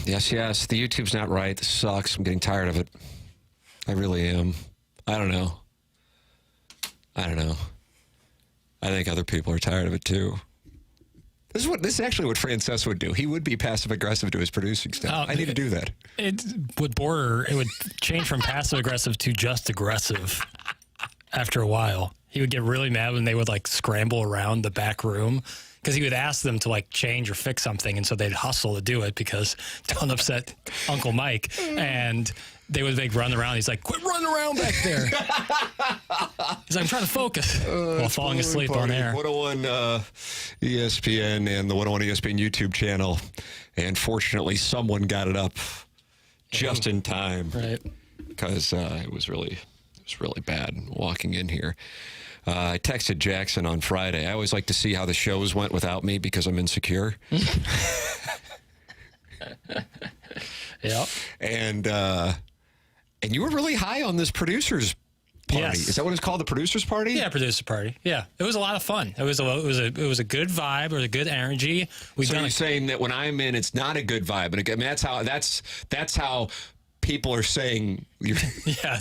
Yes. The YouTube's not right. This sucks. I'm getting tired of it. I really am. I don't know. I think other people are tired of it too. This is actually what Frances would do. He would be passive aggressive to his producing staff. I need to do that. It would change from passive aggressive to just aggressive after a while. He would get really mad when they would like scramble around the back room because he would ask them to like change or fix something, and so they'd hustle to do it because don't upset Uncle Mike. And they would run around. He's like, "Quit running around back there." He's like, "I'm trying to focus," while falling asleep on air. 101 ESPN and the 101 ESPN YouTube channel, and fortunately, someone got it up just in time, right? Because it was really bad walking in here. I texted Jackson on Friday. I always like to see how the shows went without me because I'm insecure. Yeah. And you were really high on this producers party. Yes. Is that what it's called? The producers party? Yeah, producer party. Yeah, it was a lot of fun. It was a good vibe. It was a good energy. So you're saying that when I'm in, it's not a good vibe, and I mean, that's how people are saying. Yeah,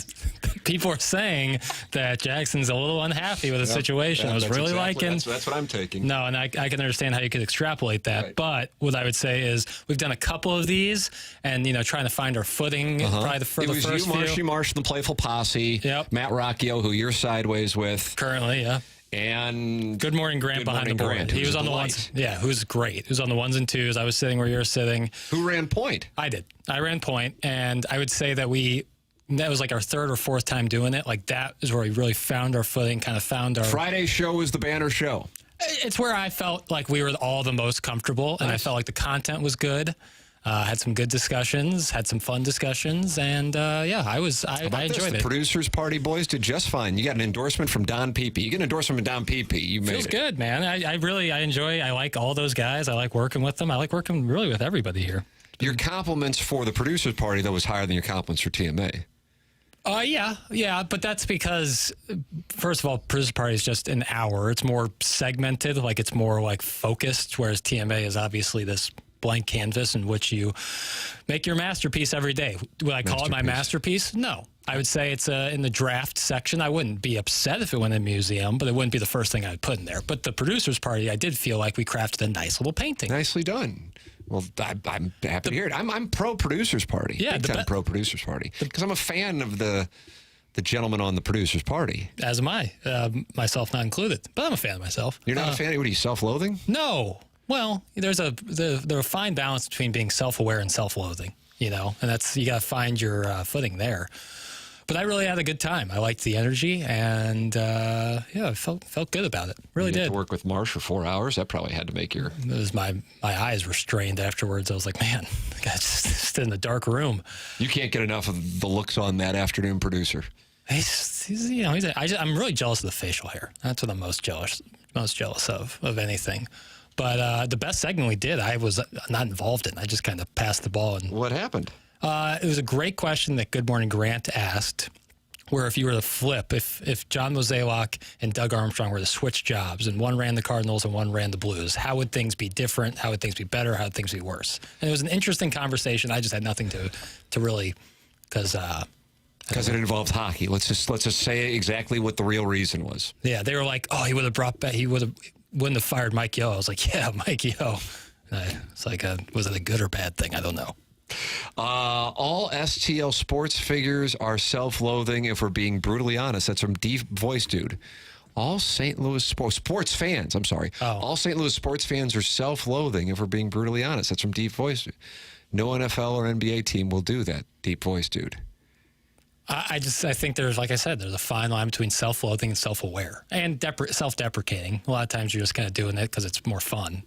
people are saying that Jackson's a little unhappy with the situation. I was really liking. That's what I'm taking. No, and I can understand how you could extrapolate that. Right. But what I would say is we've done a couple of these, and for the footing. Probably the first few. It was you, Marshy Marsh, the Playful Posse. Yep. Matt Rocchio, who you're sideways with currently. Yeah. And Good Morning Grant behind the board. He was on the ones. Yeah, who's great. He was on the ones and twos. I was sitting where you were sitting. Who ran point? I did. I ran point, and I would say that that was like our third or fourth time doing it. Like that is where we really found our footing, kind of found our... Friday's show was the banner show. It's where I felt like we were all the most comfortable, and I felt like the content was good. Had some good discussions, had some fun discussions, and I enjoyed it. The producers party boys did just fine. You got an endorsement from Don Peepee. You get an endorsement from Don Peepee. You made Feels good, man. I like all those guys. I like working with them. I like working really with everybody here. Your compliments for the producers party, though, was higher than your compliments for TMA. Yeah, but that's because, first of all, producer party is just an hour. It's more segmented, like it's more like focused, whereas TMA is obviously this blank canvas in which you make your masterpiece every day. Would I call it my masterpiece? No. I would say it's in the draft section. I wouldn't be upset if it went in a museum, but it wouldn't be the first thing I'd put in there. But the producers party, I did feel like we crafted a nice little painting. Nicely done. Well, I'm happy to hear it. I'm pro producers party. Yeah, big time pro producers party because I'm a fan of the gentleman on the producers party. As am I, myself not included. But I'm a fan of myself. You're not a fan? What are you, self-loathing? No. Well, there's a fine balance between being self-aware and self-loathing, and that's, you got to find your footing there. But I really had a good time. I liked the energy, and I felt good about it. Really did. To work with Marsh for 4 hours, that probably had to make your... It was my eyes were strained afterwards. I was like, man, the guy's just in the dark room. You can't get enough of the looks on that afternoon producer. I'm really jealous of the facial hair. That's what I'm most jealous of anything. But the best segment we did, I was not involved in. I just kind of passed the ball. And what happened? It was a great question that Good Morning Grant asked, where if you were to flip, if John Mozeliak and Doug Armstrong were to switch jobs, and one ran the Cardinals and one ran the Blues, how would things be different? How would things be better? How would things be worse? And it was an interesting conversation. I just had nothing to really, because it involved hockey. Let's just say exactly what the real reason was. Yeah, they were like, oh, he would have brought back, wouldn't have fired Mike Yeo. I was like, yeah, Mike Yeo. It's like, was it a good or bad thing? I don't know. All STL Sports figures are self-loathing, if we're being brutally honest. That's from Deep Voice Dude. All St. Louis sports fans, I'm sorry. Oh. All St. Louis sports fans are self-loathing, if we're being brutally honest. That's from Deep Voice Dude. No NFL or NBA team will do that, Deep Voice Dude. I think there's, like I said, there's a fine line between self-loathing and self-aware and self-deprecating. A lot of times you're just kind of doing it because it's more fun.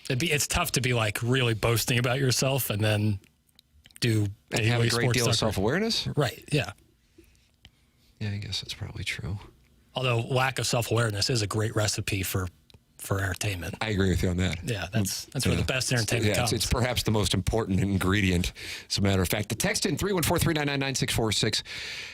It's tough to be like really boasting about yourself and then have a great deal of self-awareness. Right. Yeah. Yeah, I guess that's probably true. Although lack of self-awareness is a great recipe for for entertainment. I agree with you on that. Yeah, that's where the best entertainment comes. It's perhaps the most important ingredient, as a matter of fact. The text in 314-399-9646,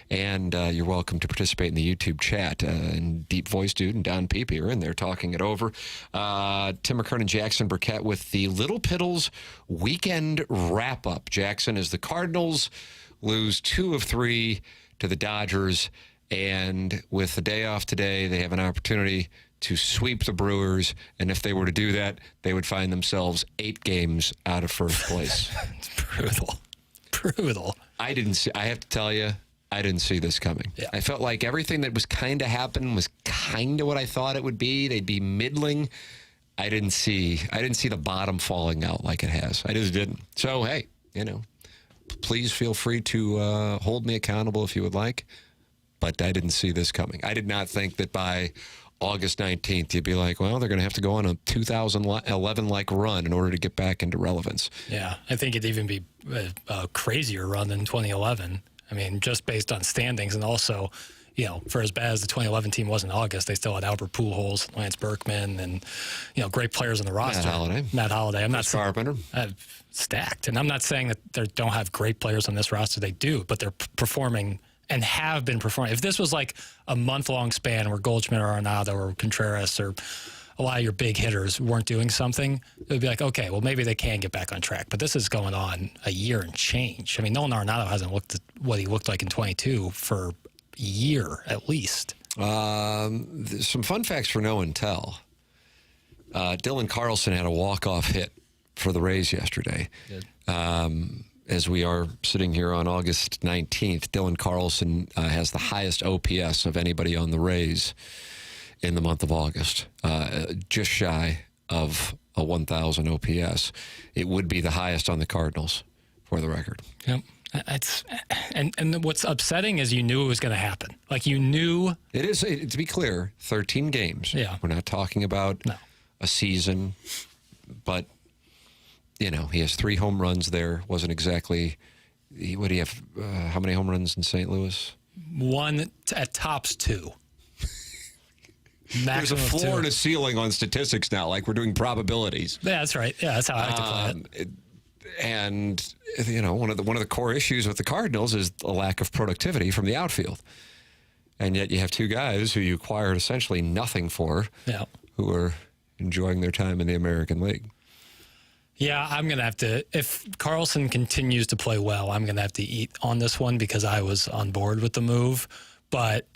and you're welcome to participate in the YouTube chat. And Deep Voice Dude and Don Peepy are in there talking it over. Tim McKernan, Jackson Burkett with the Little Piddles weekend wrap-up. Jackson, as the Cardinals lose 2 of 3 to the Dodgers, and with the day off today, they have an opportunity to sweep the Brewers, and if they were to do that, they would find themselves 8 games out of first place. It's brutal. I have to tell you, I didn't see this coming. Yeah. I felt like everything that was kind of happening was kind of what I thought it would be. They'd be middling. I didn't see the bottom falling out like it has. I just didn't. So, hey, please feel free to hold me accountable if you would like, but I didn't see this coming. I did not think that by August 19th, you'd be like, well, they're going to have to go on a 2011-like run in order to get back into relevance. Yeah, I think it'd even be a crazier run than 2011. I mean, just based on standings, and also, for as bad as the 2011 team was in August, they still had Albert Pujols, Lance Berkman, and, great players on the roster. Matt Holliday. I'm not Carpenter. Stacked. And I'm not saying that they don't have great players on this roster. They do, but they're performing and have been performing. If this was like a month-long span where Goldschmidt or Arenado or Contreras or a lot of your big hitters weren't doing something, it would be like, okay, well, maybe they can get back on track. But this is going on a year and change. I mean, Nolan Arenado hasn't looked at what he looked like in 22 for a year at least. Some fun facts for no and tell. Dylan Carlson had a walk-off hit for the Rays yesterday. As we are sitting here on August 19th, Dylan Carlson has the highest OPS of anybody on the Rays in the month of August, just shy of a 1,000 OPS. It would be the highest on the Cardinals, for the record. Yep. And what's upsetting is you knew it was going to happen. Like, you knew. It is, to be clear, 13 games. Yeah. We're not talking about a season, but he has 3 home runs there. Wasn't exactly, what do you have, how many home runs in St. Louis? 1 at tops 2. There's a floor and a ceiling on statistics now, like we're doing probabilities. Yeah, that's right. Yeah, that's how I like to play it. And, one of the core issues with the Cardinals is a lack of productivity from the outfield. And yet you have 2 guys who you acquired essentially nothing for, who are enjoying their time in the American League. Yeah, I'm going to have to, if Carlson continues to play well, I'm going to have to eat on this one because I was on board with the move. But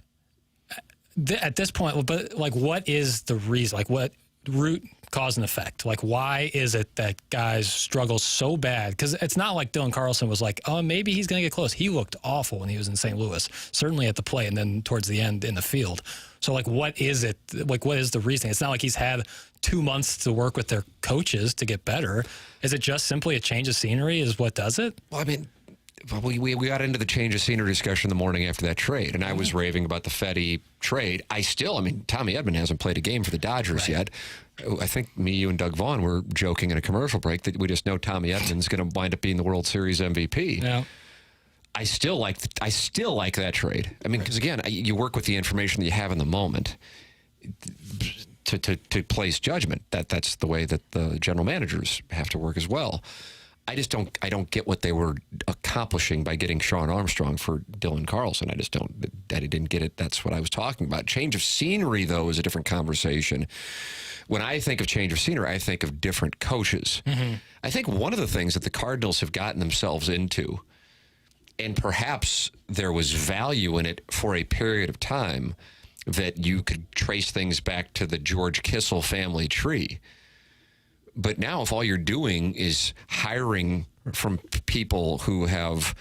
at this point, what is the reason? Like, what root, cause, and effect? Like, why is it that guys struggle so bad? Because it's not like Dylan Carlson was like, oh, maybe he's going to get close. He looked awful when he was in St. Louis, certainly at the plate and then towards the end in the field. So, what is it? What is the reason? It's not like he's had 2 months to work with their coaches to get better. Is it just simply a change of scenery is what does it? Well, I mean, we got into the change of scenery discussion the morning after that trade, and I was raving about the Fedde trade. Tommy Edman hasn't played a game for the Dodgers yet. I think me, you, and Doug Vaughn were joking in a commercial break that we just know Tommy Edman's going to wind up being the World Series MVP. Yeah. I still like that trade. I mean, because again, you work with the information that you have in the moment to place judgment. That's the way that the general managers have to work as well. I don't get what they were accomplishing by getting Sean Armstrong for Dylan Carlson. I just don't, that he didn't get it. That's what I was talking about. Change of scenery, though, is a different conversation. When I think of change of scenery, I think of different coaches. Mm-hmm. I think one of the things that the Cardinals have gotten themselves into, and perhaps there was value in it for a period of time, that you could trace things back to the George Kissel family tree. But now if all you're doing is hiring from people who have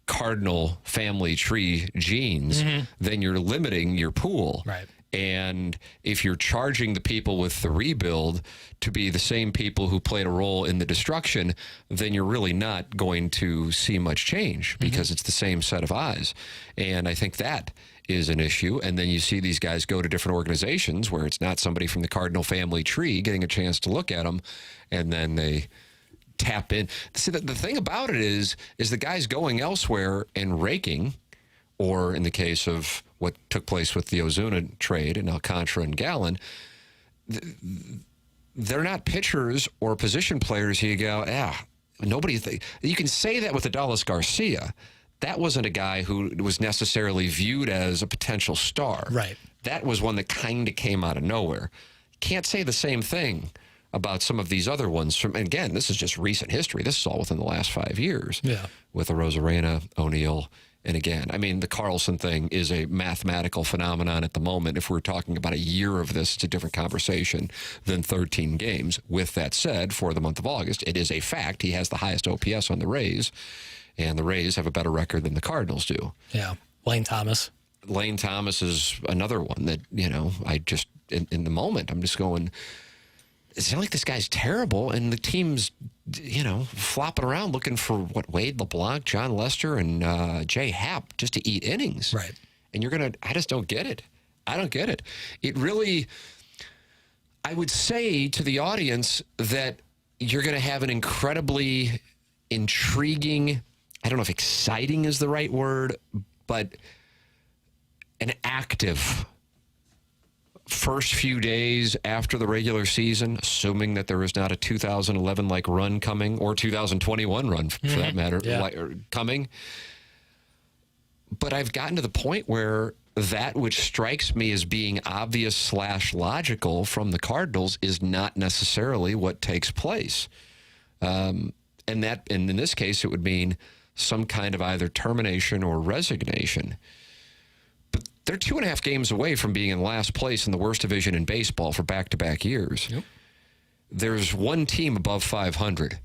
Cardinal family tree genes, then you're limiting your pool. Right. And if you're charging the people with the rebuild to be the same people who played a role in the destruction, then you're really not going to see much change because it's the same set of eyes. And I think that is an issue. And then you see these guys go to different organizations where it's not somebody from the Cardinal family tree getting a chance to look at them, and then they tap in. See, the thing about it is the guys going elsewhere and raking, or in the case of what took place with the Ozuna trade and Alcantara and Gallen, they're not pitchers or position players. You go, you can say that with Adolis Garcia. That wasn't a guy who was necessarily viewed as a potential star. Right. That was one that kind of came out of nowhere. Can't say the same thing about some of these other ones. Again, this is just recent history. This is all within the last 5 years. Yeah. With a Rosarena, O'Neill, and again, I mean, the Carlson thing is a mathematical phenomenon at the moment. If we're talking about a year of this, it's a different conversation than 13 games. With that said, for the month of August, it is a fact he has the highest OPS on the Rays, and the Rays have a better record than the Cardinals do. Yeah. Lane Thomas is another one that, I just, in the moment, I'm just going, it's not like this guy's terrible, and the team's, flopping around looking for Wade LeBlanc, John Lester, and Jay Happ just to eat innings. Right. And I just don't get it. I don't get it. It really, I would say to the audience that you're going to have an incredibly intriguing, I don't know if exciting is the right word, but an active first few days after the regular season, assuming that there is not a 2011-like run coming, or 2021 run, for that matter, coming. But I've gotten to the point where that which strikes me as being obvious / logical from the Cardinals is not necessarily what takes place. And in this case, it would mean some kind of either termination or resignation. They're 2.5 games away from being in last place in the worst division in baseball for back-to-back years. Yep. There's one team above 500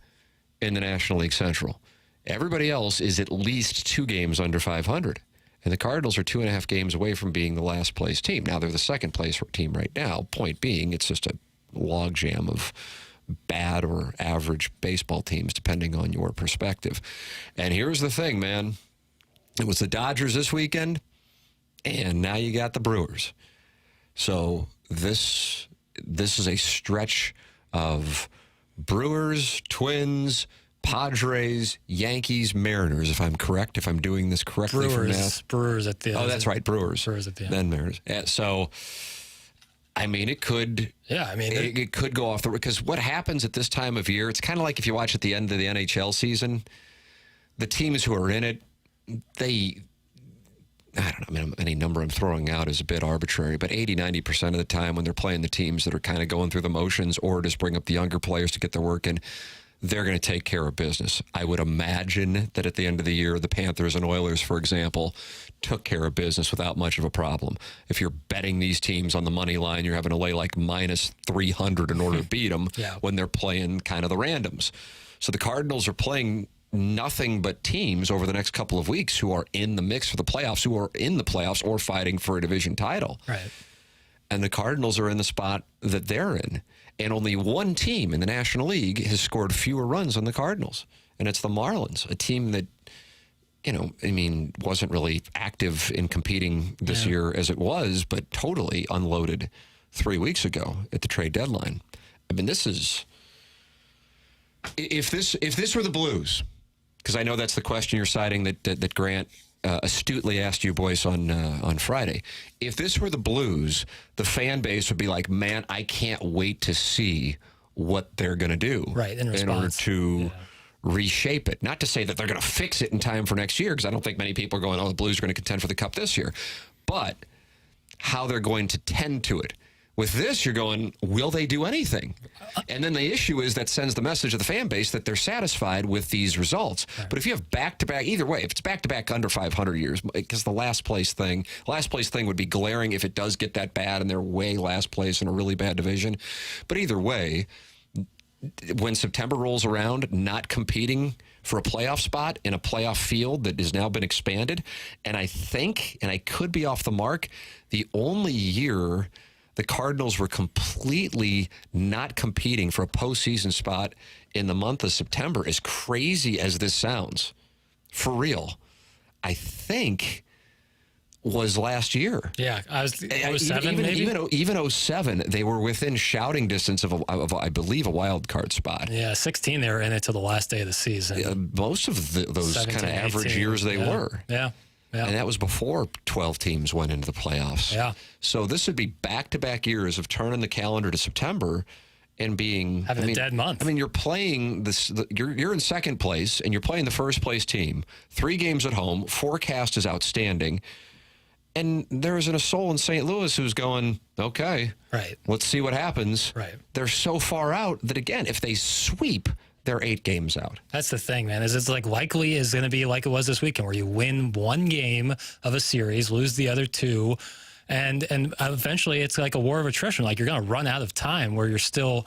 in the National League Central. Everybody else is at least 2 games under 500. And the Cardinals are 2.5 games away from being the last place team. Now, they're the second place team right now. Point being, it's just a logjam of bad or average baseball teams, depending on your perspective. And here's the thing, man. It was the Dodgers this weekend. And now you got the Brewers. So this is a stretch of Brewers, Twins, Padres, Yankees, Mariners, if I'm correct, if I'm doing this correctly for math. Brewers at the end. Oh, that's right, Brewers. Brewers at the end. Then Mariners. So, I mean, it could... Yeah, I mean... It could go off the... Because what happens at this time of year, it's kind of like if you watch at the end of the NHL season, the teams who are in it, I don't know, any number I'm throwing out is a bit arbitrary, but 80-90% of the time when they're playing the teams that are kind of going through the motions or just bring up the younger players to get their work in, they're going to take care of business. I would imagine that at the end of the year, the Panthers and Oilers, for example, took care of business without much of a problem. If you're betting these teams on the money line, you're having to lay like minus 300 in order to beat them when they're playing kind of the randoms. So the Cardinals are playing nothing but teams over the next couple of weeks who are in the mix for the playoffs, who are in the playoffs or fighting for a division title. Right. And the Cardinals are in the spot that they're in. And only one team in the National League has scored fewer runs than the Cardinals. And it's the Marlins, a team that, wasn't really active in competing this year as it was, but totally unloaded 3 weeks ago at the trade deadline. I mean, this is... If this were the Blues... Because I know that's the question you're citing that Grant astutely asked you boys on Friday. If this were the Blues, the fan base would be like, man, I can't wait to see what they're going to do in order to reshape it. Not to say that they're going to fix it in time for next year, because I don't think many people are going, the Blues are going to contend for the Cup this year. But how they're going to tend to it. With this, you're going, will they do anything? And then the issue is that sends the message to the fan base that they're satisfied with these results. Right. But if you have back-to-back, either way, if it's back-to-back under 500 years, because the last place thing would be glaring if it does get that bad and they're way last place in a really bad division. But either way, when September rolls around, not competing for a playoff spot in a playoff field that has now been expanded, and I think, and I could be off the mark, the only year the Cardinals were completely not competing for a postseason spot in the month of September, as crazy as this sounds, for real, I think was last year. Yeah, I was 07 maybe? Even 07, they were within shouting distance of I believe, a wild card spot. Yeah, 16 they were in it till the last day of the season. Most of those kind of average years they were. Yeah. And that was before 12 teams went into the playoffs. Yeah. So this would be back-to-back years of turning the calendar to September and being having a dead month. I mean, you're playing this. You're in second place, and you're playing the first place team. 3 games at home. Forecast is outstanding, and there isn't a soul in St. Louis who's going, okay, right. Let's see what happens. Right. They're so far out that again, if they sweep, they're 8 games out. That's the thing, man. Is it's like likely is going to be like it was this weekend, where you win 1 game of a series, lose the other 2. And eventually it's like a war of attrition. Like you're going to run out of time where you're still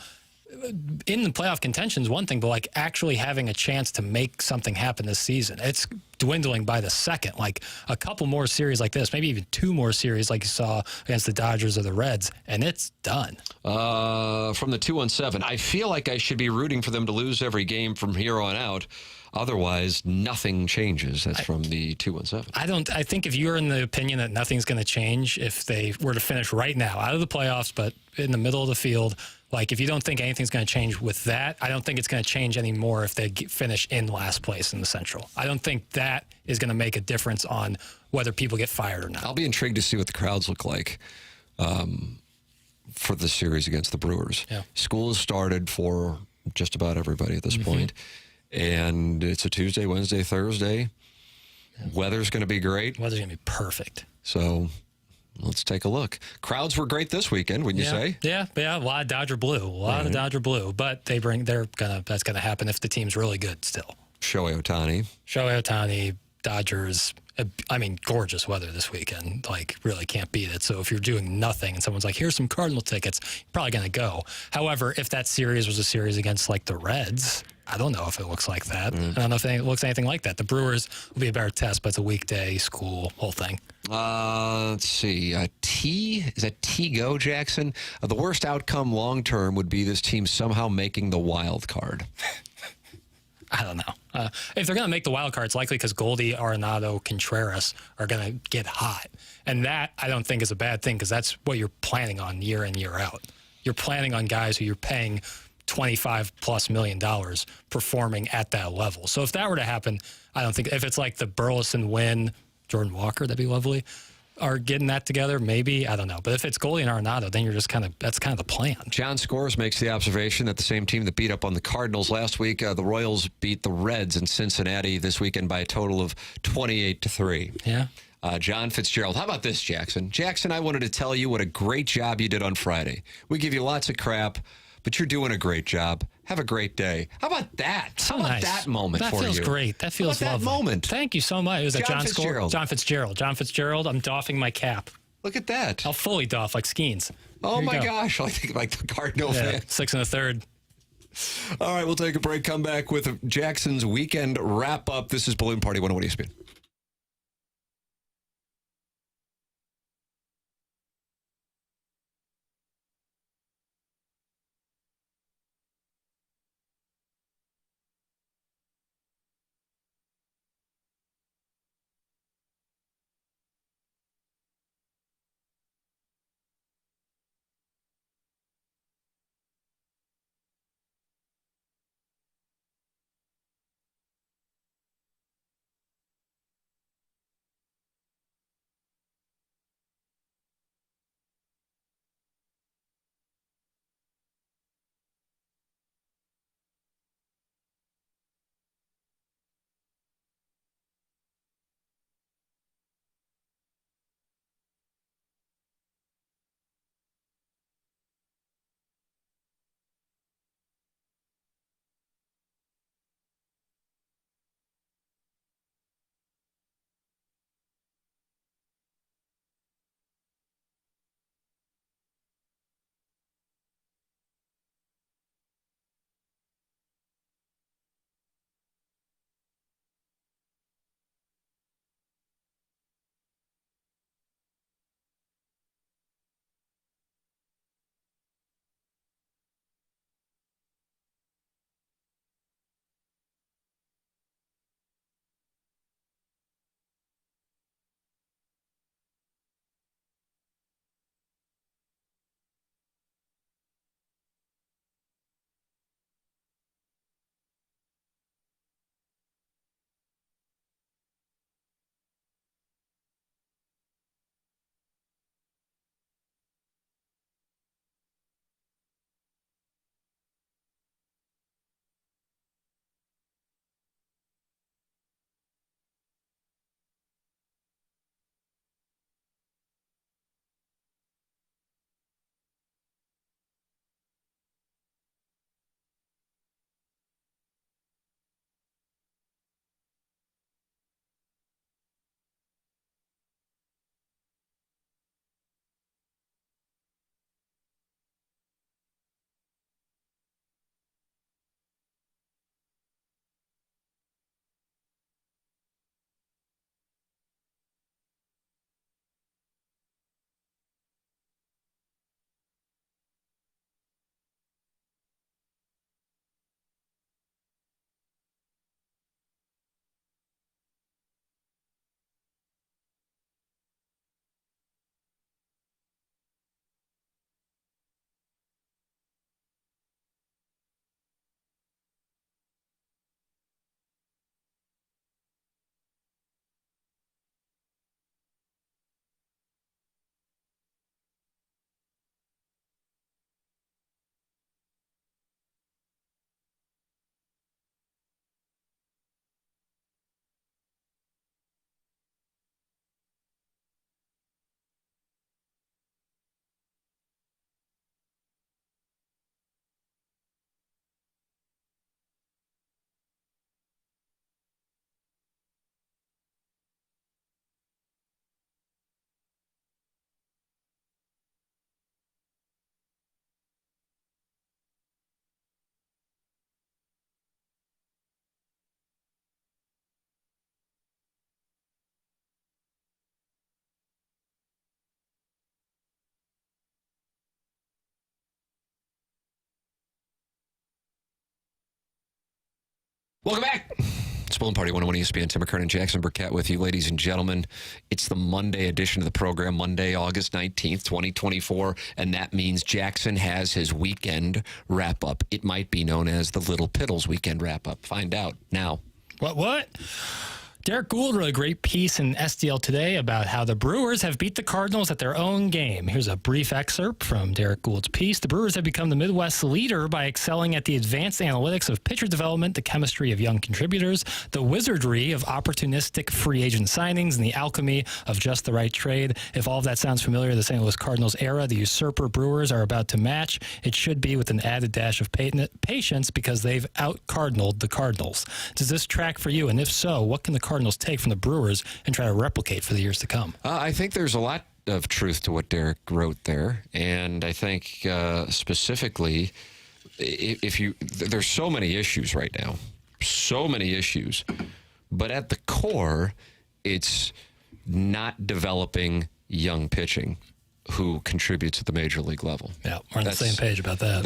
in the playoff contention is one thing, but like actually having a chance to make something happen this season, it's dwindling by the second. Like a couple more series like this, maybe even 2 more series like you saw against the Dodgers or the Reds, and it's done. From the 217, I feel like I should be rooting for them to lose every game from here on out. Otherwise, nothing changes. That's from the 217. I think if you're in the opinion that nothing's going to change if they were to finish right now out of the playoffs, but in the middle of the field, like if you don't think anything's going to change with that, I don't think it's going to change anymore if they finish in last place in the Central. I don't think that is going to make a difference on whether people get fired or not. I'll be intrigued to see what the crowds look like for the series against the Brewers. Yeah. School has started for just about everybody at this point. And it's a Tuesday, Wednesday, Thursday. Yeah. Weather's going to be great. Weather's going to be perfect. So let's take a look. Crowds were great this weekend, wouldn't you say? Yeah. A lot of Dodger blue. Of Dodger blue. But that's going to happen if the team's really good still. Shohei Ohtani, Dodgers. I mean, gorgeous weather this weekend. Like, really can't beat it. So if you're doing nothing and someone's like, here's some Cardinal tickets, you're probably going to go. However, if that series was a series against, like, the Reds, I don't know if it looks like that. I don't know if it looks anything like that. The Brewers will be a better test, but it's a weekday, school, whole thing. Let's see. Is that T-Go, Jackson? The worst outcome long-term would be this team somehow making the wild card. I don't know. If they're going to make the wild card, it's likely because Goldie, Arenado, Contreras are going to get hot. And that, I don't think, is a bad thing because that's what you're planning on year in, year out. You're planning on guys who you're paying $25+ million performing at that level. So if that were to happen, I don't think, if it's like the Burleson win, Jordan Walker, that'd be lovely, are getting that together, maybe, I don't know. But if it's Goldie and Arenado, then you're just that's kind of the plan. John Scores makes the observation that the same team that beat up on the Cardinals last week, the Royals beat the Reds in Cincinnati this weekend by a total of 28-3. Yeah. John Fitzgerald. How about this, Jackson? Jackson, I wanted to tell you what a great job you did on Friday. We give you lots of crap, but you're doing a great job. Have a great day. How about that? So How about nice. that moment that for you? That feels great. That feels lovely. That moment. Thank you so much. It was John Fitzgerald. John Fitzgerald. John Fitzgerald. I'm doffing my cap. Look at that. I'll fully doff like Skeens. Oh, my gosh. I think like the Cardinal fan. 6 1/3. All right, we'll take a break. Come back with Jackson's weekend wrap-up. This is Balloon Party 101 ESPN. Welcome back. It's Bowling Party 101 ESPN. Tim McKernan, Jackson Burkett with you, ladies and gentlemen. It's the Monday edition of the program, Monday, August 19th, 2024, and that means Jackson has his weekend wrap-up. It might be known as the Little Piddles weekend wrap-up. Find out now. What? Derek Gould wrote a great piece in STL today about how the Brewers have beat the Cardinals at their own game. Here's a brief excerpt from Derek Gould's piece. The Brewers have become the Midwest leader by excelling at the advanced analytics of pitcher development, the chemistry of young contributors, the wizardry of opportunistic free agent signings, and the alchemy of just the right trade. If all of that sounds familiar, the St. Louis Cardinals era, the usurper Brewers are about to match. It should be with an added dash of patience because they've out-Cardinaled the Cardinals. Does this track for you? And if so, what can the Cardinals take from the Brewers and try to replicate for the years to come? I think there's a lot of truth to what Derek wrote there, and I think specifically, there's so many issues right now, so many issues, but at the core, it's not developing young pitching who contributes at the major league level. Yeah, we're on the same page about that.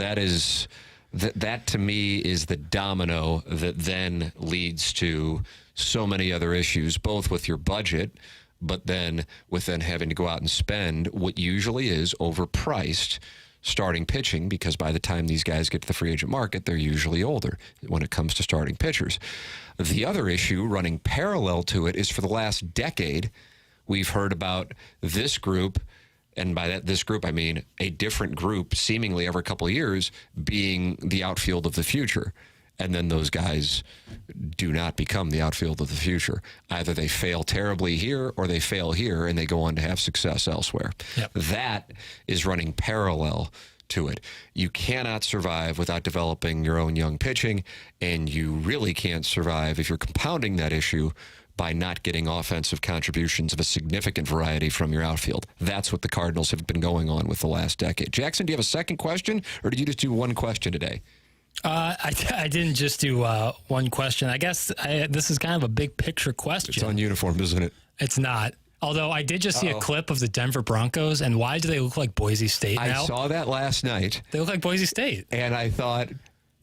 That to me is the domino that then leads to so many other issues, both with your budget, but then with having to go out and spend what usually is overpriced starting pitching, because by the time these guys get to the free agent market, they're usually older when it comes to starting pitchers. The other issue running parallel to it is for the last decade, we've heard about this group, and by this group, I mean a different group seemingly every couple of years being the outfield of the future. And then those guys do not become the outfield of the future. Either they fail terribly here or they fail here and they go on to have success elsewhere. Yep. That is running parallel to it. You cannot survive without developing your own young pitching, and you really can't survive if you're compounding that issue by not getting offensive contributions of a significant variety from your outfield. That's what the Cardinals have been going on with the last decade. Jackson, do you have a second question, or did you just do one question today? I didn't just do one question. I guess this is kind of a big picture question. It's on uniform, isn't it? It's not. Although I did just see a clip of the Denver Broncos, and why do they look like Boise State now? I saw that last night. They look like Boise State. And I thought,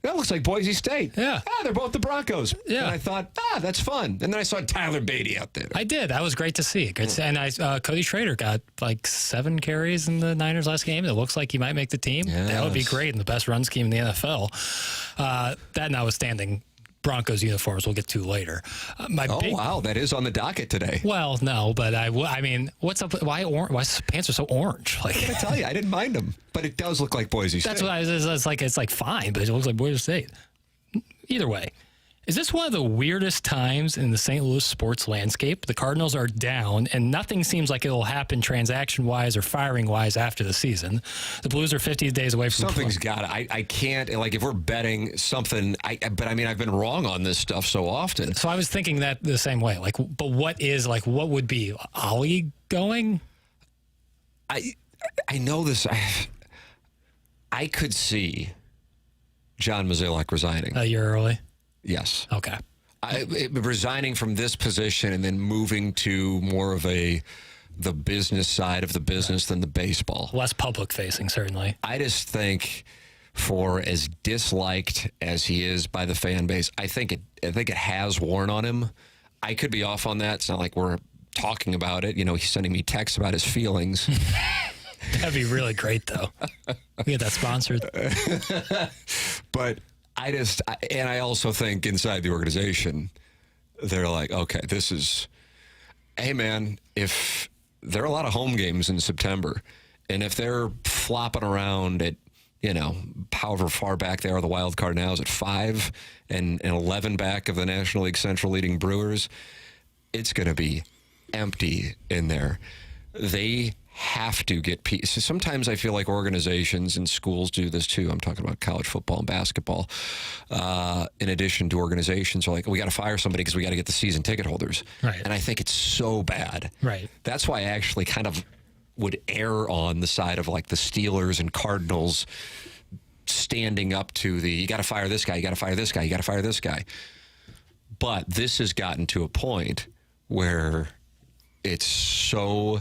that looks like Boise State. Yeah. They're both the Broncos. Yeah. And I thought, that's fun. And then I saw Tyler Beatty out there. I did. That was great to see. And Cody Schrader got like 7 carries in the Niners last game. It looks like he might make the team. Yes. That would be great in the best run scheme in the NFL. That notwithstanding, Broncos uniforms we'll get to later. Wow, that is on the docket today. Well, no, but I mean, what's up? Why pants are so orange? Like, I tell you, I didn't mind them, but it does look like Boise State. That's what it's like fine, but it looks like Boise State. Either way. Is this one of the weirdest times in the St. Louis sports landscape? The Cardinals are down, and nothing seems like it'll happen transaction-wise or firing-wise after the season. The Blues are 50 days away from... Something's got it. I can't, like, if we're betting something, but I mean, I've been wrong on this stuff so often. So I was thinking that the same way. Like, but what would be Ollie going? I know this. I could see John Mozeliak resigning. A year early? Yes. Okay. Resigning from this position and then moving to more of the business side of the business than the baseball. Less public facing, certainly. I just think, for as disliked as he is by the fan base, I think it has worn on him. I could be off on that. It's not like we're talking about it. You know, he's sending me texts about his feelings. That'd be really great, though. We get that sponsored. But I also think inside the organization, they're like, okay, hey man, if there are a lot of home games in September, and if they're flopping around at, however far back they are, the wild card now is at 5 and 11 back of the National League Central leading Brewers, it's going to be empty in there. They have to get pieces. Sometimes I feel like organizations and schools do this too. I'm talking about college football and basketball. In addition to organizations are like, we got to fire somebody because we got to get the season ticket holders. Right. And I think it's so bad. Right. That's why I actually kind of would err on the side of like the Steelers and Cardinals standing up to you got to fire this guy, you got to fire this guy, you got to fire this guy. But this has gotten to a point where it's so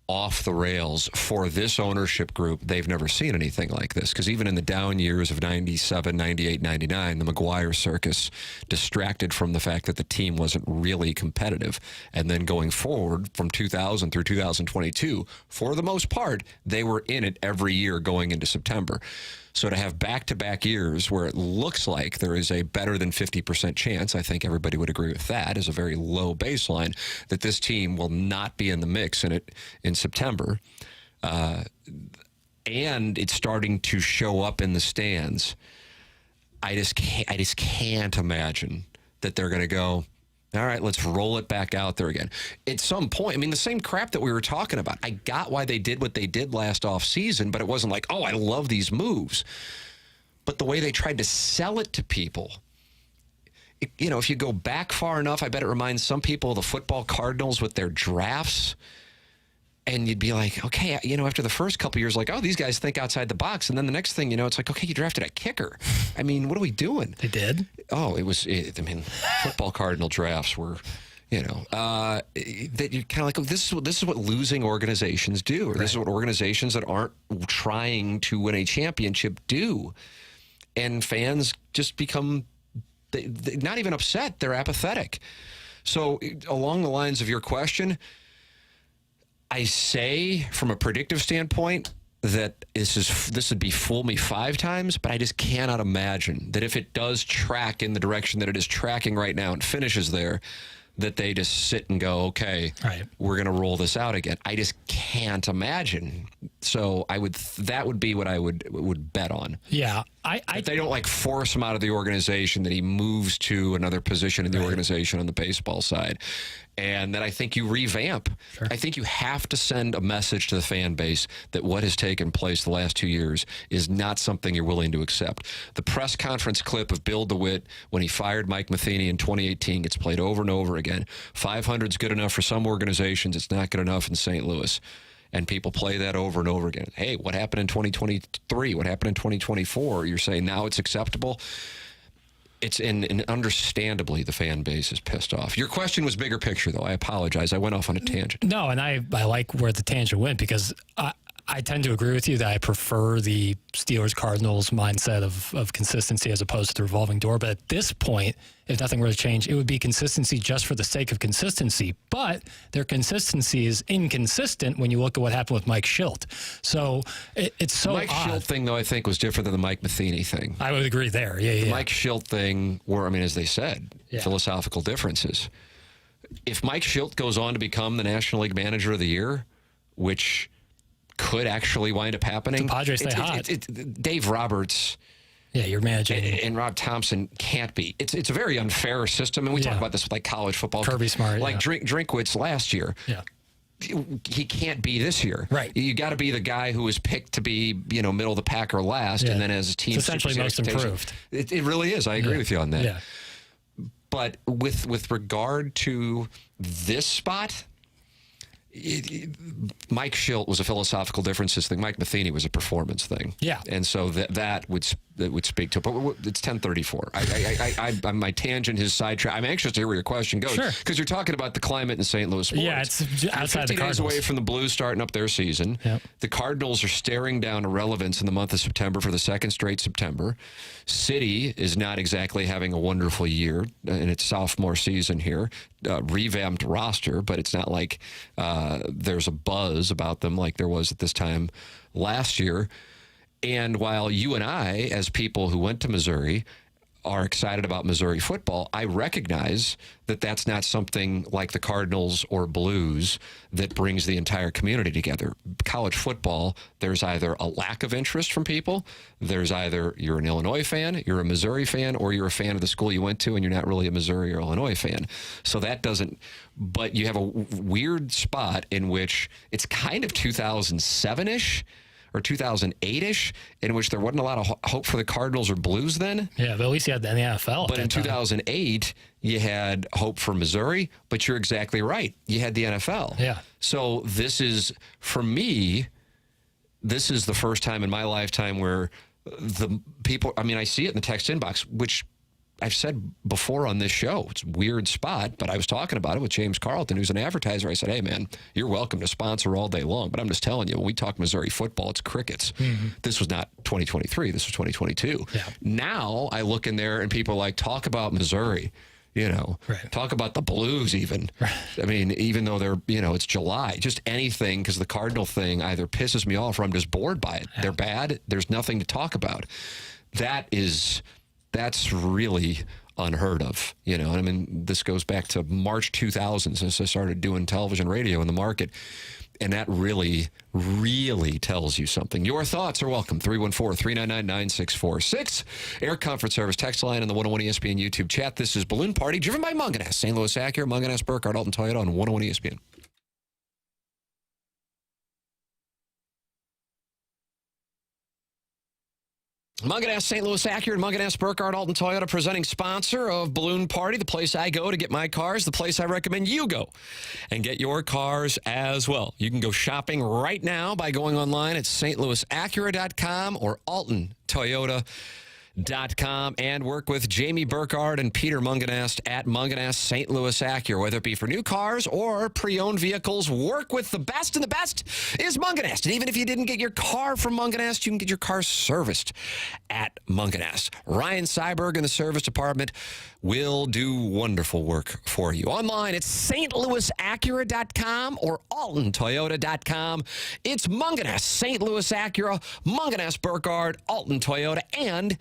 off the rails for this ownership group. They've never seen anything like this, because even in the down years of 97, 98, 99, the McGuire circus distracted from the fact that the team wasn't really competitive. And then going forward from 2000 through 2022, for the most part, they were in it every year going into September. So to have back-to-back years where it looks like there is a better than 50% chance, I think everybody would agree with that, is a very low baseline, that this team will not be in the mix in September. And it's starting to show up in the stands. I just can't imagine that they're going to go, all right, let's roll it back out there again. At some point, I mean, the same crap that we were talking about. I got why they did what they did last offseason, but it wasn't like, oh, I love these moves. But the way they tried to sell it to people, if you go back far enough, I bet it reminds some people of the football Cardinals with their drafts. And you'd be like, okay, after the first couple of years, like, oh, these guys think outside the box. And then the next thing, it's like, okay, you drafted a kicker. I mean, what are we doing? They did? Oh, football Cardinal drafts were, that you're kind of like, oh, this is what losing organizations do. Or right. This is what organizations that aren't trying to win a championship do. And fans just become, they're not even upset. They're apathetic. So along the lines of your question, I say from a predictive standpoint that this would be fool me 5 times, but I just cannot imagine that if it does track in the direction that it is tracking right now and finishes there, that they just sit and go, okay, right, we're going to roll this out again. I just can't imagine. So that would be what I would bet on. Yeah. If they don't force him out of the organization, that he moves to another position in the organization on the baseball side. And then I think you revamp. Sure. I think you have to send a message to the fan base that what has taken place the last 2 years is not something you're willing to accept. The press conference clip of Bill DeWitt when he fired Mike Matheny in 2018 gets played over and over again. 500 is good enough for some organizations. It's not good enough in St. Louis. And people play that over and over again. Hey, what happened in 2023? What happened in 2024? You're saying now it's acceptable? It's and understandably the fan base is pissed off. Your question was bigger picture, though. I apologize. I went off on a tangent. No, and I like where the tangent went, because I tend to agree with you that I prefer the Steelers-Cardinals mindset of consistency as opposed to the revolving door. But at this point, if nothing were to change, it would be consistency just for the sake of consistency. But their consistency is inconsistent when you look at what happened with Mike Schilt. So it's so Mike odd. Schilt thing, though, I think was different than the Mike Matheny thing. I would agree there. The Mike Schilt thing were, as they said, philosophical differences. If Mike Schilt goes on to become the National League Manager of the Year, which could actually wind up happening. The Padres stay hot. Dave Roberts. Yeah, you're managing. And Rob Thompson can't be. It's a very unfair system, and we talk about this with college football. Kirby Smart. Drinkwitz last year. Yeah. He can't be this year. Right. You got to be the guy who was picked to be, middle of the pack or last, and then as a team. It's essentially most improved. It really is. I agree with you on that. Yeah. But with regard to this spot, Mike Schilt was a philosophical differences thing. Mike Matheny was a performance thing. Yeah. And so that would speak to it. But it's 10:34. I'm my tangent, his sidetrack. I'm anxious to hear where your question goes. Sure. Because you're talking about the climate in St. Louis sports. Yeah, it's outside the 50 days Cardinals. away from the Blues starting up their season. Yep. The Cardinals are staring down irrelevance in the month of September for the second straight September. City is not exactly having a wonderful year in its sophomore season here. Revamped roster, but it's not like there's a buzz about them like there was at this time last year. And while you and I, as people who went to Missouri, are excited about Missouri football, I recognize that that's not something like the Cardinals or Blues that brings the entire community together. College football, there's either a lack of interest from people, there's either you're an Illinois fan, you're a Missouri fan, or you're a fan of the school you went to and you're not really a Missouri or Illinois fan. So that doesn't, but you have a weird spot in which it's kind of 2007-ish, or 2008-ish, in which there wasn't a lot of hope for the Cardinals or Blues then. Yeah, but at least you had the NFL. But in 2008, you had hope for Missouri, but you're exactly right. You had the NFL. Yeah. So this is, for me, this is the first time in my lifetime where the people, I see it in the text inbox, which I've said before on this show, it's a weird spot, but I was talking about it with James Carlton, who's an advertiser. I said, hey, man, you're welcome to sponsor all day long, but I'm just telling you, when we talk Missouri football, it's crickets. Mm-hmm. This was not 2023. This was 2022. Yeah. Now I look in there and people like, talk about Missouri. Talk about the Blues even. Right. I mean, even though they're, it's July, just anything, because the Cardinal thing either pisses me off or I'm just bored by it. Yeah. They're bad. There's nothing to talk about. That's really unheard of. I mean, this goes back to March 2000 since I started doing television radio in the market. And that really, really tells you something. Your thoughts are welcome. 314-399-9646. Air Comfort Service text line on the 101 ESPN YouTube chat. This is Balloon Party, driven by Munganess, St. Louis Acura, Munganess, Burkhardt, Alton Toyota on 101 ESPN. Munganess, St. Louis Acura, and Munganess, Burkhardt, Alton Toyota, presenting sponsor of Balloon Party, the place I go to get my cars, the place I recommend you go and get your cars as well. You can go shopping right now by going online at stlouisacura.com or altontoyota.com and work with Jamie Burkhardt and Peter Munganess at Munganess St. Louis Acura. Whether it be for new cars or pre-owned vehicles, work with the best, and the best is Munganess. And even if you didn't get your car from Munganess, you can get your car serviced at Munganess. Ryan Seiberg in the service department will do wonderful work for you. Online at stlouisacura.com or altontoyota.com. It's Munganess, St. Louis Acura, Munganess, Burkhardt, Alton Toyota, and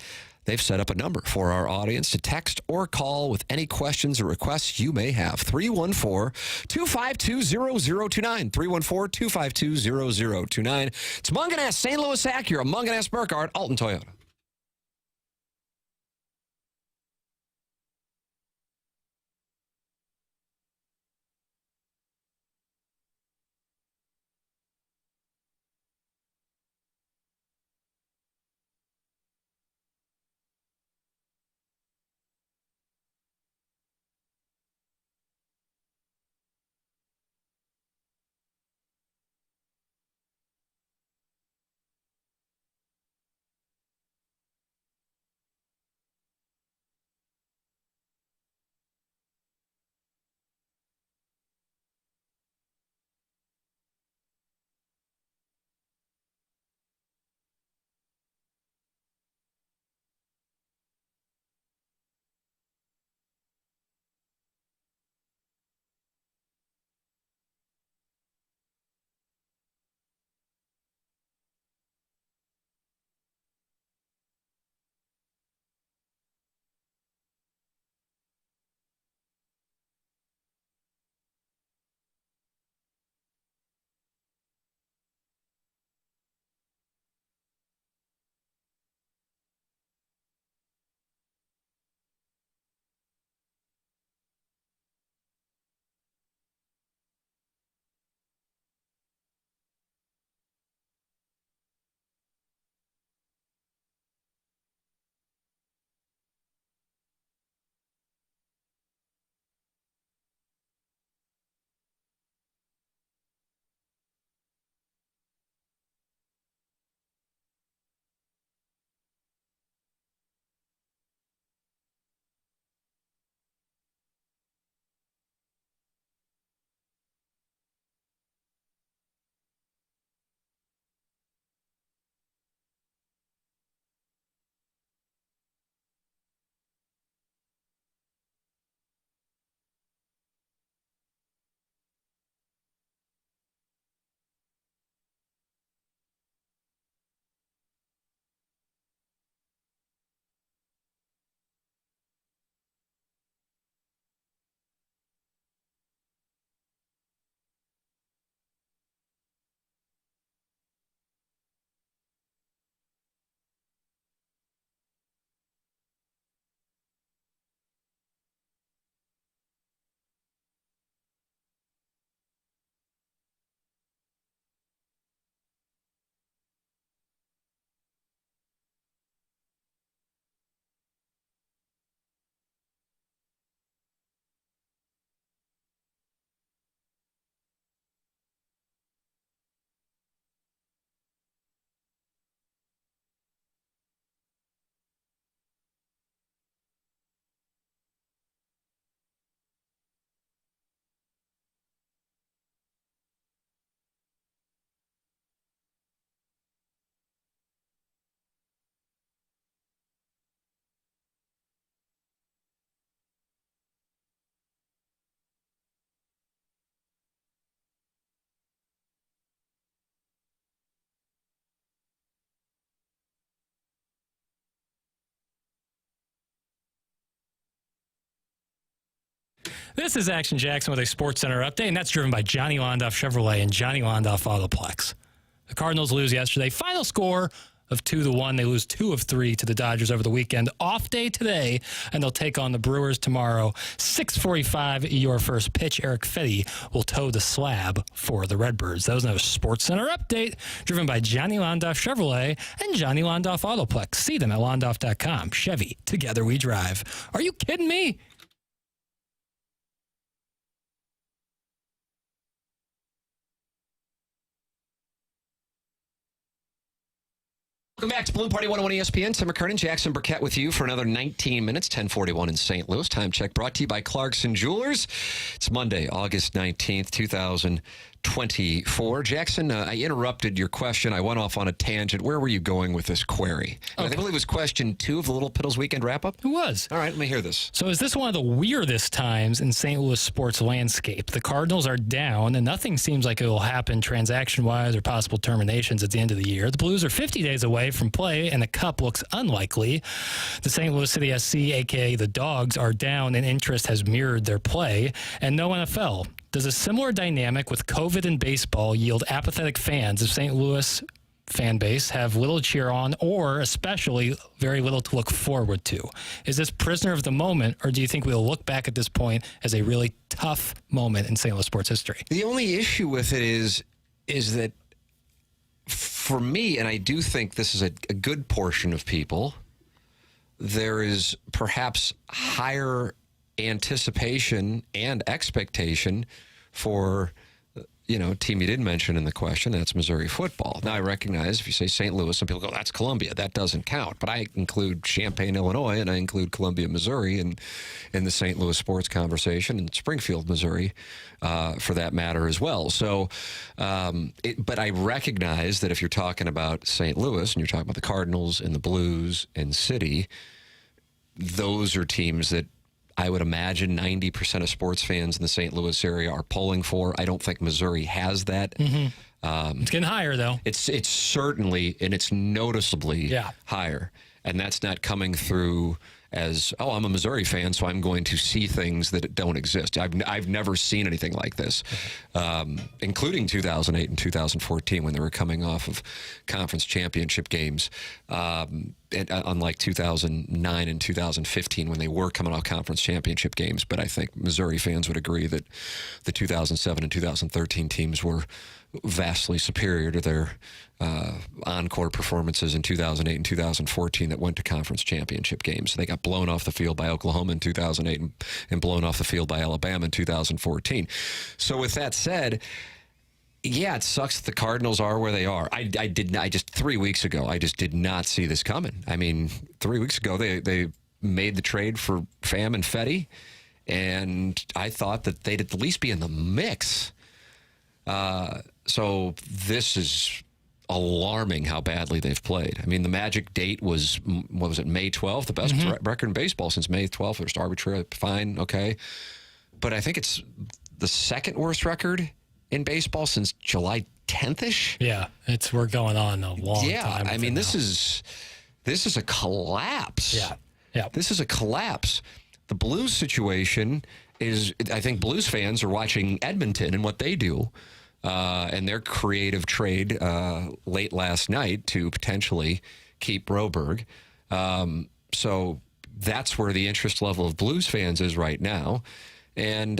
they've set up a number for our audience to text or call with any questions or requests you may have. 314-252-0029. 314-252-0029. It's Munganess, St. Louis Acura, Munganess, Burkhardt, Alton Toyota. This is Action Jackson with a Sports Center update, and that's driven by Johnny Londoff Chevrolet and Johnny Londoff Autoplex. The Cardinals lose yesterday. Final score of 2-1. They lose 2 of 3 to the Dodgers over the weekend. Off day today, and they'll take on the Brewers tomorrow. 6:45, your first pitch. Eric Fetty will toe the slab for the Redbirds. That was another Sports Center update driven by Johnny Londoff Chevrolet and Johnny Londoff Autoplex. See them at londoff.com. Chevy, together we drive. Are you kidding me? Welcome back to Balloon Party 101 ESPN. Tim McKernan, Jackson Burkett with you for another 19 minutes, 10:41 in St. Louis. Time check brought to you by Clarkson Jewelers. It's Monday, August 19th, 2024. Jackson, I interrupted your question. I went off on a tangent. Where were you going with this query? Okay. I believe it was question 2 of the Little Piddles Weekend Wrap-Up. It was. All right, let me hear this. So is this one of the weirdest times in St. Louis sports landscape? The Cardinals are down, and nothing seems like it will happen transaction-wise or possible terminations at the end of the year. The Blues are 50 days away from play, and the Cup looks unlikely. The St. Louis City SC, a.k.a. the Dogs, are down, and interest has mirrored their play, and no NFL. Does a similar dynamic with COVID and baseball yield apathetic fans of St. Louis fan base have little to cheer on, or especially very little to look forward to? Is this prisoner of the moment, or do you think we'll look back at this point as a really tough moment in St. Louis sports history? The only issue with it is that for me, and I do think this is a good portion of people, there is perhaps higher anticipation and expectation for, team you didn't mention in the question. That's Missouri football. Now, I recognize if you say St. Louis, some people go, that's Columbia. That doesn't count. But I include Champaign, Illinois, and I include Columbia, Missouri in the St. Louis sports conversation, and Springfield, Missouri, for that matter as well. So, but I recognize that if you're talking about St. Louis and you're talking about the Cardinals and the Blues and City, those are teams that I would imagine 90% of sports fans in the St. Louis area are polling for. I don't think Missouri has that. Mm-hmm. It's getting higher, though. It's certainly, and it's noticeably higher. And that's not coming through as, I'm a Missouri fan, so I'm going to see things that don't exist. I've never seen anything like this, including 2008 and 2014 when they were coming off of conference championship games, unlike 2009 and 2015 when they were coming off conference championship games. But I think Missouri fans would agree that the 2007 and 2013 teams were vastly superior to their encore performances in 2008 and 2014 that went to conference championship games. They got blown off the field by Oklahoma in 2008 and blown off the field by Alabama in 2014. So with that said, yeah, it sucks that the Cardinals are where they are. I 3 weeks ago, I just did not see this coming. I mean, 3 weeks ago, they made the trade for Pham and Fetty, and I thought that they'd at least be in the mix. So this is alarming how badly they've played. I mean, the magic date was, what was it, May 12th? The best record in baseball since May 12th. It was arbitrary, fine, okay. But I think it's the second worst record in baseball since July 10th-ish. Yeah, we're going on a long time. Yeah, I mean, this is a collapse. Yeah. This is a collapse. The Blues situation is, I think Blues fans are watching Edmonton and what they do, and their creative trade late last night to potentially keep Broberg. So that's where the interest level of Blues fans is right now. And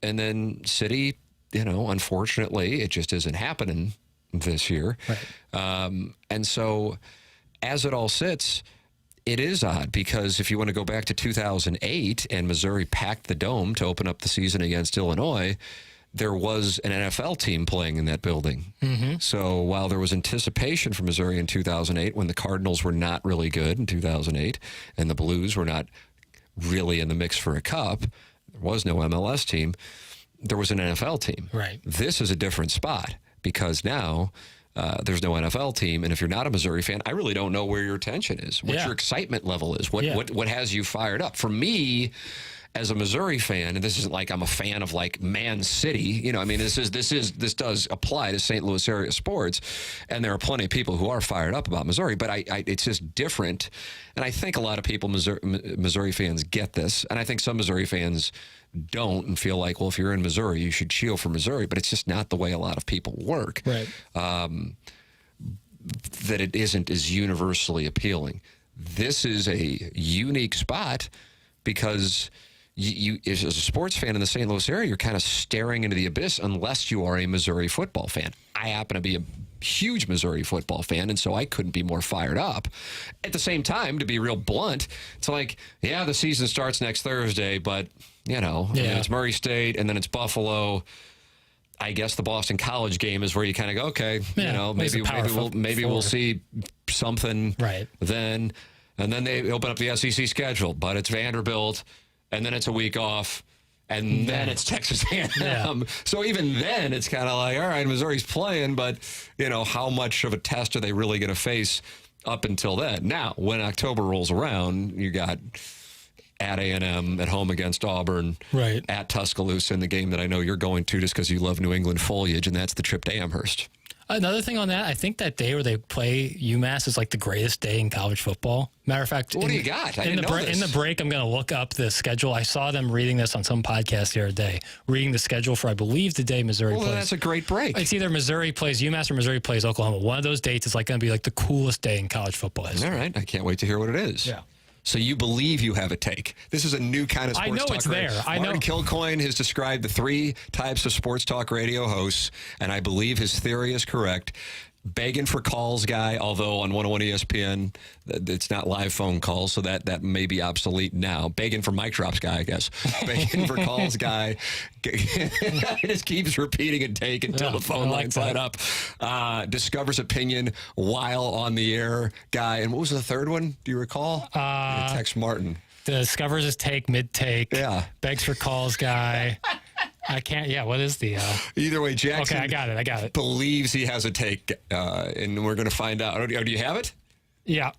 then City, unfortunately, it just isn't happening this year. Right. And so as it all sits, it is odd because if you want to go back to 2008 and Missouri packed the Dome to open up the season against Illinois, there was an NFL team playing in that building. Mm-hmm. So while there was anticipation for Missouri in 2008 when the Cardinals were not really good in 2008 and the Blues were not really in the mix for a cup, there was no MLS team, there was an NFL team. Right. This is a different spot because now there's no NFL team, and if you're not a Missouri fan, I really don't know where your attention is, what your excitement level is, what has you fired up. For me, as a Missouri fan, and this isn't like I'm a fan of like Man City, I mean, this does apply to St. Louis area sports, and there are plenty of people who are fired up about Missouri, but it's just different, and I think a lot of people, Missouri fans, get this, and I think some Missouri fans don't and feel like, well, if you're in Missouri, you should cheer for Missouri, but it's just not the way a lot of people work. Right. That it isn't as universally appealing. This is a unique spot because you as a sports fan in the St. Louis area, you're kind of staring into the abyss unless you are a Missouri football fan. I happen to be a huge Missouri football fan, and so I couldn't be more fired up. At the same time, to be real blunt, it's like, yeah, the season starts next Thursday, but, I mean, it's Murray State, and then it's Buffalo. I guess the Boston College game is where you kind of go, okay, maybe we'll see something then. And then they open up the SEC schedule, but it's Vanderbilt, and then it's a week off, and then it's Texas A&M. Yeah. So even then, it's kind of like, all right, Missouri's playing, but, how much of a test are they really going to face up until then? Now, when October rolls around, you got at A&M, at home against Auburn, at Tuscaloosa in the game that I know you're going to just because you love New England foliage, and that's the trip to Amherst. Another thing on that, I think that day where they play UMass is like the greatest day in college football. Matter of fact, what do you got? In the break, I'm going to look up the schedule. I saw them reading this on some podcast the other day, reading the schedule for, I believe, the day Missouri plays. That's a great break. It's either Missouri plays UMass or Missouri plays Oklahoma. One of those dates is like going to be like the coolest day in college football history. All right. I can't wait to hear what it is. Yeah. So you believe you have a take. This is a new kind of sports talk. I know it's there. I know. Martin Kilcoyne has described the 3 types of sports talk radio hosts, and I believe his theory is correct. Begging for calls guy, although on 101 ESPN, it's not live phone calls, so that may be obsolete now. Begging for mic drops guy, I guess. Begging for calls guy. Just keeps repeating a take until the phone lines light up. Discovers opinion while on the air guy. And what was the third one? Do you recall? Text Martin. Discovers his take mid-take. Yeah. Begs for calls guy. I can't. Yeah, what is the... Either way, Jackson... Okay, I got it. ...believes he has a take, and we're going to find out. Do you have it? Yeah,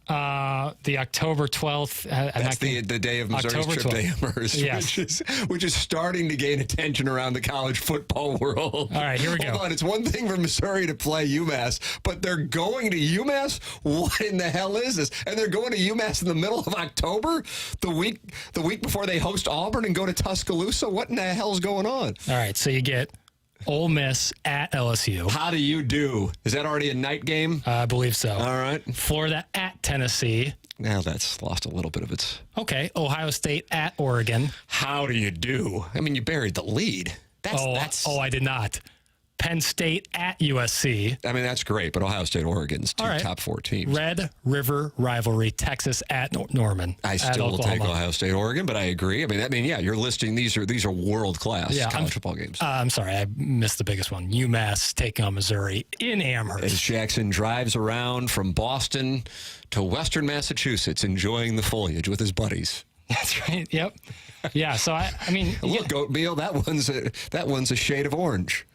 the October 12th. That's the day of Missouri's trip to Amherst, yes. which is starting to gain attention around the college football world. All right, here we go. Hold on, it's one thing for Missouri to play UMass, but they're going to UMass? What in the hell is this? And they're going to UMass in the middle of October, the week before they host Auburn and go to Tuscaloosa? What in the hell's going on? All right, so you get Ole Miss at LSU. How do you do? Is that already a night game? I believe so. All right. Florida at Tennessee. Now that's lost a little bit of its... Okay. Ohio State at Oregon. How do you do? I mean, you buried the lead. I did not. Penn State at USC. I mean, that's great, but Ohio State, Oregon's two top 4 teams. Red River rivalry, Texas at Norman. I still will take Ohio State, Oregon, but I agree. You're listing these are world-class college football games. I'm sorry, I missed the biggest one. UMass taking on Missouri in Amherst. As Jackson drives around from Boston to Western Massachusetts, enjoying the foliage with his buddies. That's right. Yep. Yeah. So I mean, look, Oatmeal. That one's a shade of orange.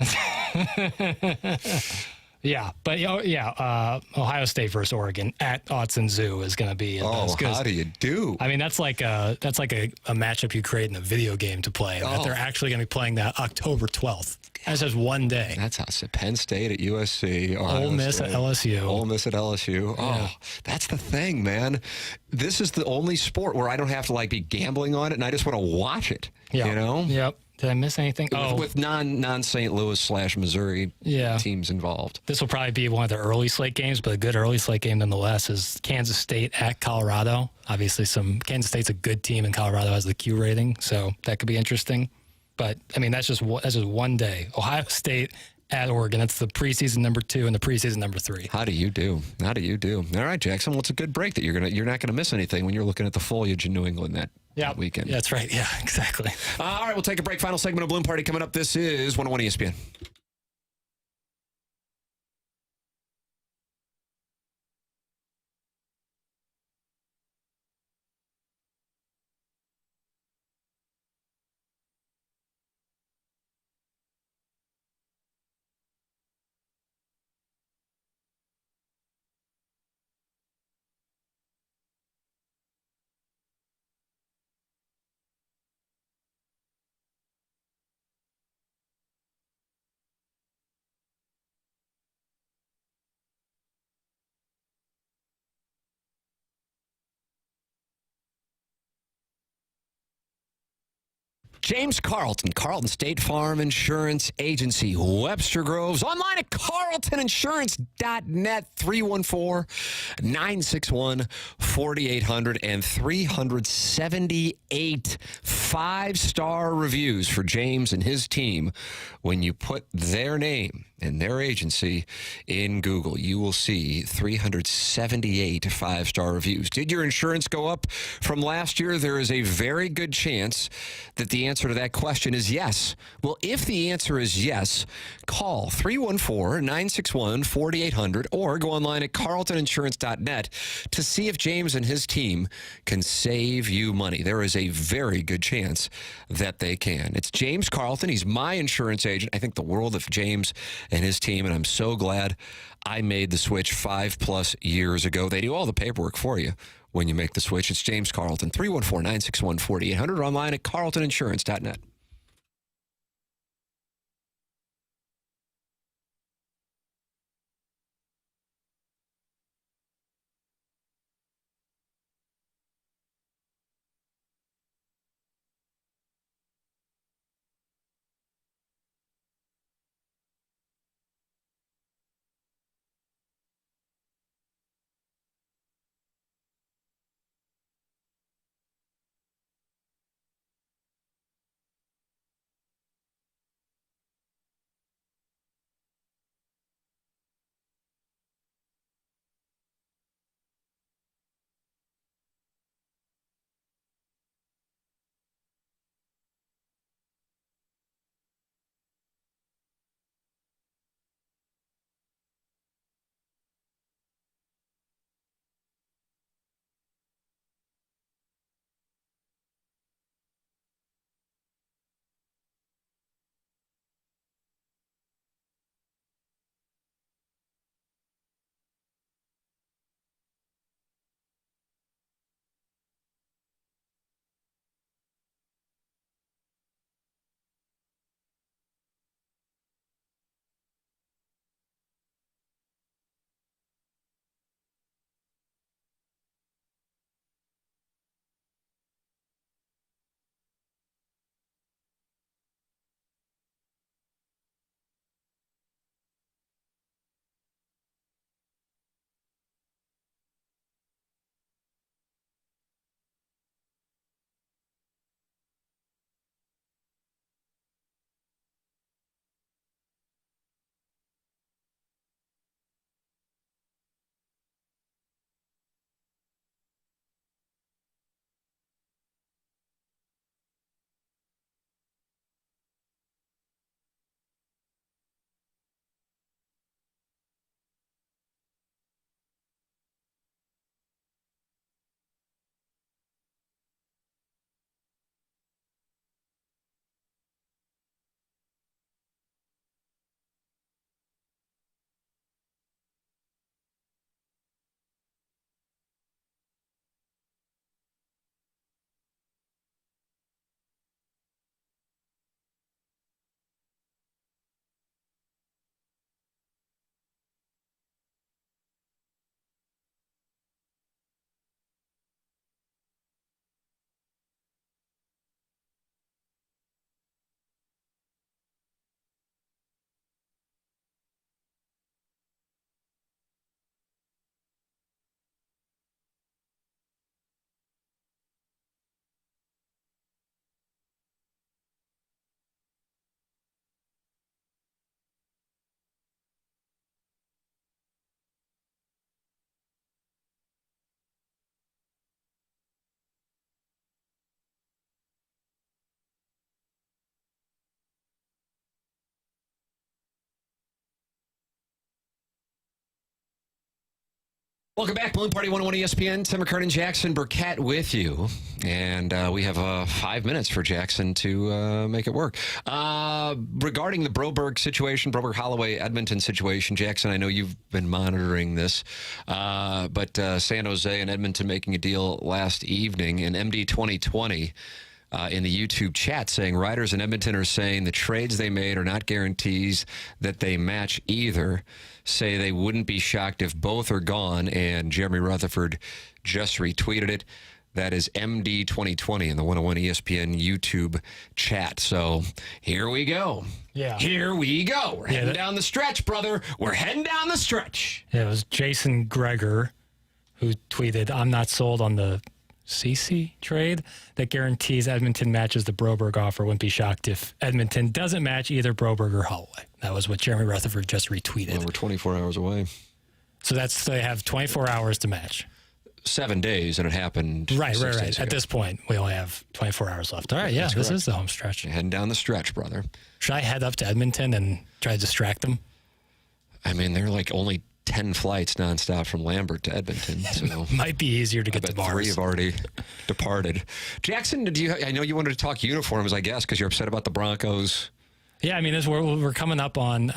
Yeah, but Ohio State versus Oregon at Autzen Zoo is going to be. How do you do? I mean, that's like a matchup you create in a video game to play. That they're actually going to be playing that October 12th. That says one day. That's awesome. Penn State at USC. Ole Miss at LSU. Ole Miss at LSU. Oh, that's the thing, man. This is the only sport where I don't have to be gambling on it, and I just want to watch it. Yeah. You know? Yep. Did I miss anything? With non-St. Louis / Missouri teams involved. This will probably be one of the early slate games, but a good early slate game nonetheless is Kansas State at Colorado. Obviously, Kansas State's a good team, and Colorado has the Q rating, so that could be interesting. But, I mean, that's just one day. Ohio State at Oregon. That's the preseason number 2 and the preseason number 3. How do you do? All right, Jackson. Well, it's a good break that you're not gonna miss anything when you're looking at the foliage in New England that weekend. That's right. Yeah, exactly. All right, we'll take a break. Final segment of Bloom Party coming up. This is 101 ESPN. James Carlton, Carlton State Farm Insurance Agency, Webster Groves, online at carltoninsurance.net, 314-961-4800, and 378 five-star reviews for James and his team. When you put their name and their agency in Google, you will see 378 five-star reviews. Did your insurance go up from last year? There is a very good chance that the answer to that question is yes. Well, if the answer is yes, call 314-961-4800 or go online at carltoninsurance.net to see if James and his team can save you money. There is a very good chance that they can. It's James Carlton. He's my insurance agent. I think the world of James and his team, and I'm so glad I made the switch 5+ years ago. They do all the paperwork for you when you make the switch. It's James Carlton, 314-961-4800, online at carltoninsurance.net. Welcome back. Balloon Party 101 ESPN. Tim McKernan, Jackson Burkett with you. And we have 5 minutes for Jackson to make it work. Regarding the Broberg situation, Broberg-Holloway Edmonton situation, Jackson, I know you've been monitoring this. But San Jose and Edmonton making a deal last evening, and MD 2020 in the YouTube chat saying riders in Edmonton are saying the trades they made are not guarantees that they match either. Say they wouldn't be shocked if both are gone, and Jeremy Rutherford just retweeted it. That is MD 2020 in the 101 ESPN YouTube chat. So here we go. Yeah. Here we go. We're heading down the stretch, brother. We're heading down the stretch. Yeah, it was Jason Greger who tweeted, "I'm not sold on the CC trade that guarantees Edmonton matches the Broberg offer. Wouldn't be shocked if Edmonton doesn't match either Broberg or Holloway." That was what Jeremy Rutherford just retweeted. Well, we're 24 hours away. So they have 24 hours to match. 7 days, and it happened. Right. Ago. At this point, we only have 24 hours left. All right, yeah, this is the home stretch. You're heading down the stretch, brother. Should I head up to Edmonton and try to distract them? I mean, they're like only 10 flights nonstop from Lambert to Edmonton. So might be easier to get to bars. 3 have already departed. Jackson, I know you wanted to talk uniforms, I guess, because you're upset about the Broncos. Yeah, I mean, we're coming up on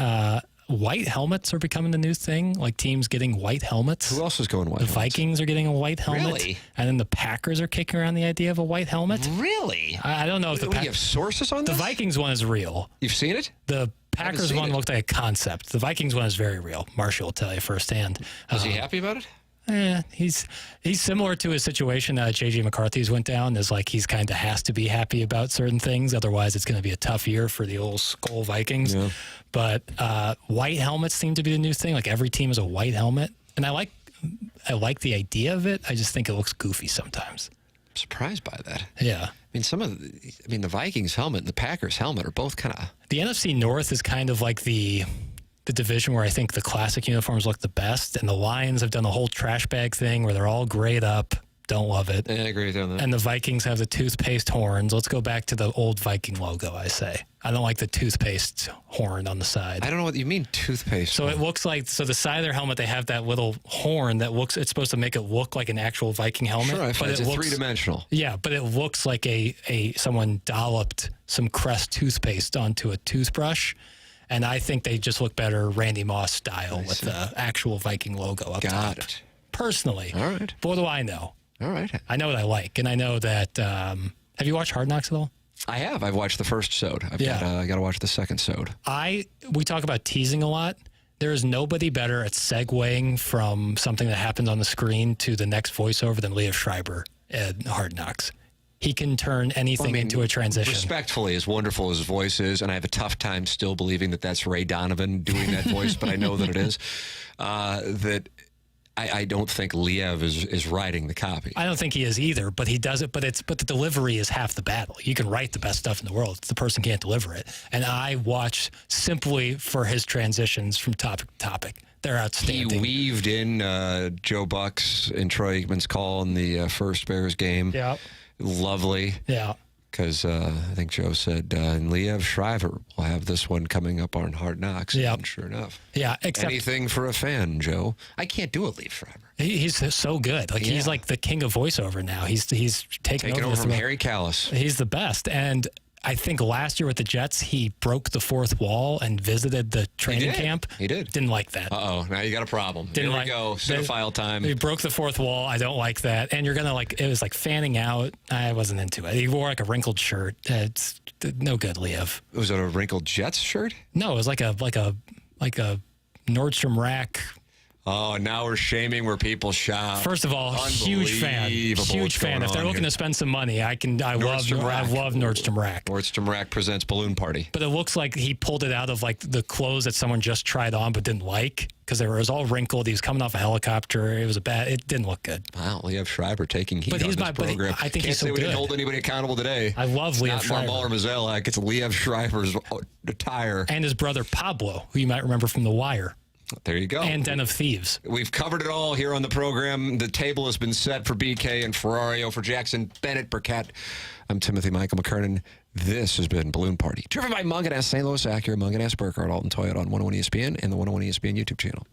white helmets are becoming the new thing, like teams getting white helmets. Who else is going white helmets? The Vikings are getting a white helmet. Really? And then the Packers are kicking around the idea of a white helmet. Really? I don't know if you have sources on the this? Vikings one is real. You've seen it? The Packers one looked like a concept. The Vikings one is very real. Marshall will tell you firsthand. Was he happy about it? He's similar to his situation that J.J. McCarthy's went down. Is like he's kind of has to be happy about certain things. Otherwise, it's going to be a tough year for the old Skull Vikings. Yeah. But white helmets seem to be the new thing. Like every team has a white helmet. And I like the idea of it. I just think it looks goofy sometimes. I'm surprised by that. Yeah. I mean, the Vikings helmet and the Packers helmet are both kind of... The NFC North is kind of like the division where I think the classic uniforms look the best, and the Lions have done the whole trash bag thing where they're all grayed up. Don't love it. Yeah, I agree with you on that. And the Vikings have the toothpaste horns. Let's go back to the old Viking logo, I say. I don't like the toothpaste horn on the side. I don't know what you mean, toothpaste. So it looks like, the side of their helmet, they have that little horn that looks, it's supposed to make it look like an actual Viking helmet. Sure, but it's three-dimensional. Yeah, but it looks like someone dolloped some Crest toothpaste onto a toothbrush. And I think they just look better Randy Moss style with the actual Viking logo up top. Got it. Personally. All right. But what do I know? All right. I know what I like. And I know that, have you watched Hard Knocks at all? I have. I've watched the first sode. I got to watch the second sode. We talk about teasing a lot. There is nobody better at segueing from something that happens on the screen to the next voiceover than Liev Schreiber at Hard Knocks. He can turn anything into a transition. Respectfully, as wonderful as his voice is, and I have a tough time still believing that that's Ray Donovan doing that voice, but I know that it is, I don't think Liev is writing the copy. I don't think he is either, but he does it. But the delivery is half the battle. You can write the best stuff in the world. The person can't deliver it. And I watch simply for his transitions from topic to topic. They're outstanding. He weaved in Joe Buck's and Troy Aikman's call in the first Bears game. Yeah. Lovely. Yeah. Because I think Joe said, and Liev Schreiber will have this one coming up on Hard Knocks. Yeah. And sure enough. Yeah. Anything for a fan, Joe. I can't do a Liev Schreiber. He's so good. Like he's like the king of voiceover now. He's taken over from Harry Callis. He's the best. And I think last year with the Jets, he broke the fourth wall and visited the training camp. He did. Didn't like that. Uh-oh. Now you got a problem. Here we go. Cinephile time. He broke the fourth wall. I don't like that. And you're going to it was like fanning out. I wasn't into it. He wore like a wrinkled shirt. It's no good, Liev. Was it a wrinkled Jets shirt? No, it was like a Nordstrom Rack. Oh, now we're shaming where people shop. First of all, huge fan. Huge fan. If they're looking to spend some money, I love Nordstrom Rack. Nordstrom Rack presents Balloon Party. But it looks like he pulled it out of like the clothes that someone just tried on but didn't like because it was all wrinkled. He was coming off a helicopter. It didn't look good. Wow, Liev Schreiber taking heat on this program. I think he's so good. We didn't hold anybody accountable today. I love Liev Schreiber. Not Marmol or Mazelak. It's Liev Schreiber's attire. And his brother Pablo, who you might remember from The Wire. There you go. And Den of Thieves. We've covered it all here on the program. The table has been set for BK and Ferrario. For Jackson Bennett Burkett, I'm Timothy Michael McKernan. This has been Balloon Party. Driven by Munganess, St. Louis Acura, Munganess, Burkhardt, Alton Toyota on 101 ESPN and the 101 ESPN YouTube channel.